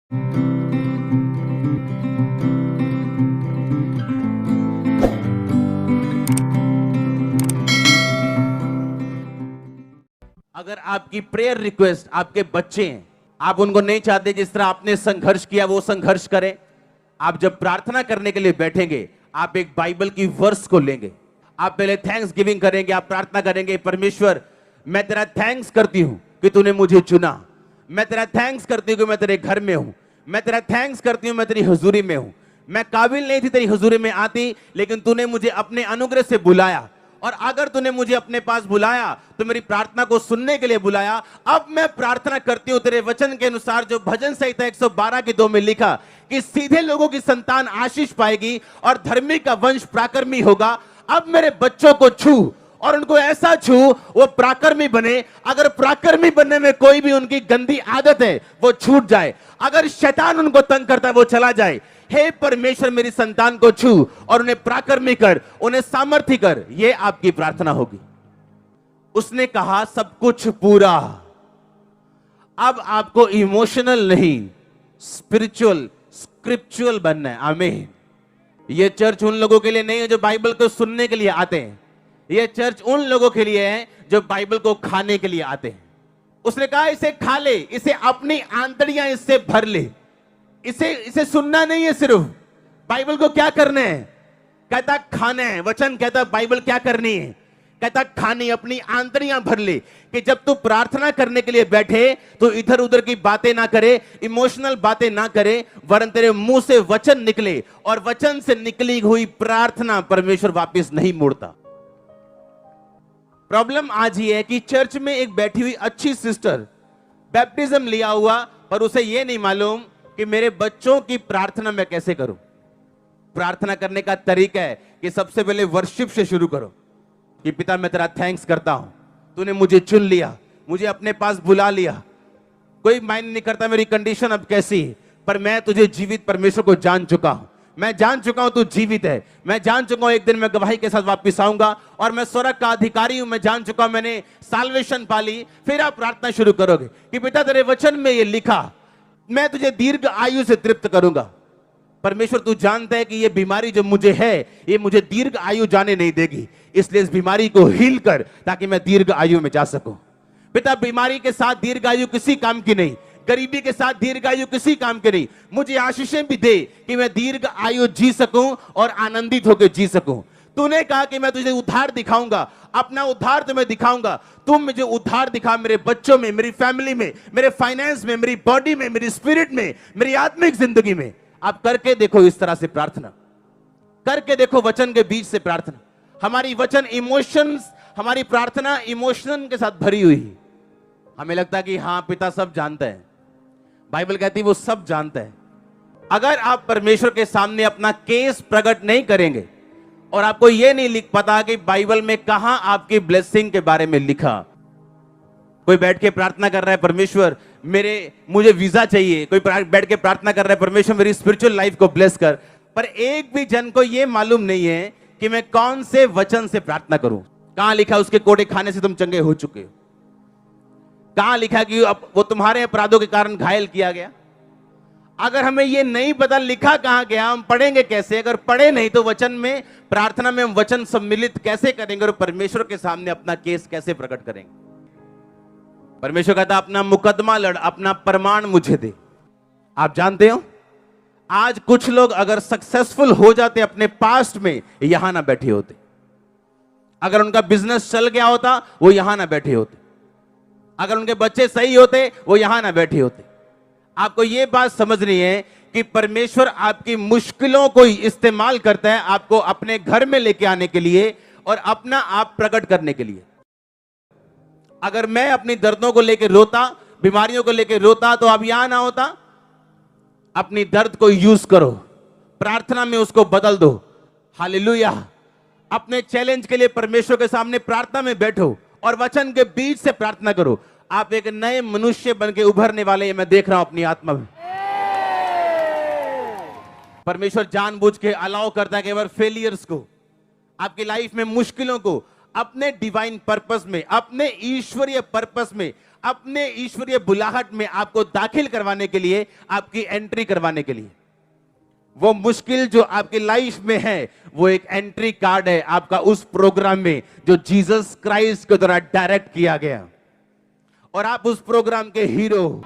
अगर आपकी prayer request आपके बच्चे हैं, आप उनको नहीं चाहते जिस तरह आपने संघर्ष किया वो संघर्ष करें, आप जब प्रार्थना करने के लिए बैठेंगे आप एक बाइबल की वर्स को लेंगे, आप पहले थैंक्स गिविंग करेंगे, आप प्रार्थना करेंगे, परमेश्वर मैं तेरा थैंक्स करती हूं कि तूने मुझे चुना, मैं तेरा थैंक्स करती हूं कि मैं तेरे घर में हूं, मैं तेरा थैंक्स करती हूं मैं तेरी हुजूरी में हूं, मैं काबिल नहीं थी तेरी हुजूरी में आती लेकिन तूने मुझे अपने अनुग्रह से बुलाया, और अगर तूने मुझे अपने पास बुलाया तो मेरी प्रार्थना को सुनने के लिए बुलाया। अब मैं प्रार्थना करती हूं तेरे वचन के अनुसार जो भजन संहिता 112 की 2 में लिखा कि सीधे लोगों की संतान आशीष पाएगी और धर्मी का वंश प्राकर्मी होगा। अब मेरे बच्चों को छू और उनको ऐसा छू वो प्राकर्मी बने। अगर प्राकर्मी बनने में कोई भी उनकी गंदी आदत है वो छूट जाए, अगर शैतान उनको तंग करता है वो चला जाए। हे परमेश्वर मेरी संतान को छू और उन्हें प्राकर्मी कर, उन्हें सामर्थ्य कर, ये आपकी प्रार्थना होगी। उसने कहा सब कुछ पूरा। अब आपको इमोशनल नहीं स्पिरिचुअल स्क्रिप्चुअल बनना है। आमीन। ये चर्च उन लोगों के लिए नहीं है जो बाइबल को सुनने के लिए आते हैं, ये चर्च उन लोगों के लिए है जो बाइबल को खाने के लिए आते हैं। उसने कहा इसे खा ले, इसे अपनी आंतड़ियां इससे भर ले। इसे सुनना नहीं है सिर्फ, बाइबल को क्या करना है? कहता खाना है। वचन कहता बाइबल क्या करनी है? कहता खानी, अपनी आंतड़ियां भर ले। कि जब तू प्रार्थना करने के लिए बैठे तो इधर उधर की बातें ना करे, इमोशनल बातें ना करे, वरन तेरे मुंह से वचन निकले, और वचन से निकली हुई प्रार्थना परमेश्वर वापस नहीं मोड़ता। प्रॉब्लम आज ये है कि चर्च में एक बैठी हुई अच्छी सिस्टर बैप्टिज्म लिया हुआ, पर उसे यह नहीं मालूम कि मेरे बच्चों की प्रार्थना मैं कैसे करूं। प्रार्थना करने का तरीका है कि सबसे पहले वर्शिप से शुरू करो कि पिता मैं तेरा थैंक्स करता हूं, तूने मुझे चुन लिया, मुझे अपने पास बुला लिया। कोई मायने नहीं करता मेरी कंडीशन अब कैसी है, पर मैं तुझे जीवित परमेश्वर को जान चुका हूं। मैं जान चुका हूं तू जीवित है, मैं जान चुका हूं एक दिन मैं गवाही के साथ वापस आऊंगा और मैं स्वर्ग का अधिकारी हूं। मैं जान चुका हूं मैंने साल्वेशन पा ली। फिर आप प्रार्थना शुरू करोगे कि पिता तेरे वचन में ये लिखा मैं तुझे दीर्घ आयु से तृप्त करूंगा। परमेश्वर तू जानता है कि ये बीमारी जो मुझे है ये मुझे दीर्घ आयु जाने नहीं देगी, इसलिए इस बीमारी को हील कर ताकि मैं दीर्घ आयु में जा सकूं। पिता बीमारी के साथ दीर्घ आयु किसी काम की नहीं, गरीबी के साथ दीर्घ आयु किसी काम की नहीं। मुझे आशीषें भी दे कि मैं दीर्घ आयु जी सकूं और आनंदित होकर जी सकूं। तूने कहा कि मैं तुझे उद्धार दिखाऊंगा, अपना उद्धार तुम्हें दिखाऊंगा। तुम मुझे उद्धार दिखा मेरे बच्चों में, मेरी फैमिली में, मेरे फाइनेंस में, मेरी बॉडी में, मेरी स्पिरिट में, मेरी आत्मिक जिंदगी में। आप करके देखो इस तरह से प्रार्थना करके देखो, वचन के बीच से प्रार्थना। हमारी वचन इमोशंस, हमारी प्रार्थना इमोशन के साथ भरी हुई है। हमें लगता है कि हाँ पिता सब जानता है, बाइबल कहती है वो सब जानता है। अगर आप परमेश्वर के सामने अपना केस प्रकट नहीं करेंगे और आपको यह नहीं लिख पता कि बाइबल में कहां आपकी ब्लेसिंग के बारे में लिखा। कोई बैठ के प्रार्थना कर रहा है परमेश्वर मुझे वीजा चाहिए, कोई बैठ के प्रार्थना कर रहा है परमेश्वर मेरी स्पिरिचुअल लाइफ को ब्लेस कर, पर एक भी जन को यह मालूम नहीं है कि मैं कौन से वचन से प्रार्थना करूं। कहां लिखा उसके कोड़े खाने से तुम चंगे हो चुके हो? कहां लिखा कि वो तुम्हारे अपराधों के कारण घायल किया गया? अगर हमें यह नहीं पता लिखा कहां गया, हम पढ़ेंगे कैसे? अगर पढ़े नहीं तो वचन में, प्रार्थना में हम वचन सम्मिलित कैसे करेंगे और परमेश्वर के सामने अपना केस कैसे प्रकट करेंगे? परमेश्वर कहता अपना मुकदमा लड़, अपना प्रमाण मुझे दे। आप जानते हो आज कुछ लोग अगर सक्सेसफुल हो जाते अपने पास्ट में, यहां ना बैठे होते। अगर उनका बिजनेस चल गया होता वो यहां ना बैठे होते। अगर उनके बच्चे सही होते वो यहां ना बैठे होते। आपको यह बात समझनी है कि परमेश्वर आपकी मुश्किलों को इस्तेमाल करता है आपको अपने घर में लेके आने के लिए और अपना आप प्रकट करने के लिए। अगर मैं अपनी दर्दों को लेकर रोता, बीमारियों को लेकर रोता, तो अब यहां ना होता। अपनी दर्द को यूज करो, प्रार्थना में उसको बदल दो। हालेलुया। अपने चैलेंज के लिए परमेश्वर के सामने प्रार्थना में बैठो और वचन के बीच से प्रार्थना करो। आप एक नए मनुष्य बन के उभरने वाले हैं, मैं देख रहा हूं अपनी आत्मा में। परमेश्वर जानबूझ के अलाउ करता है केवल फेलियर्स को, आपकी लाइफ में मुश्किलों को अपने डिवाइन पर्पस में, अपने ईश्वरीय पर्पस में, अपने ईश्वरीय बुलाहट में आपको दाखिल करवाने के लिए, आपकी एंट्री करवाने के लिए। वो मुश्किल जो आपकी लाइफ में है, वो एक एंट्री कार्ड है आपका उस प्रोग्राम में जो जीसस क्राइस्ट के द्वारा डायरेक्ट किया गया, और आप उस प्रोग्राम के हीरो हो।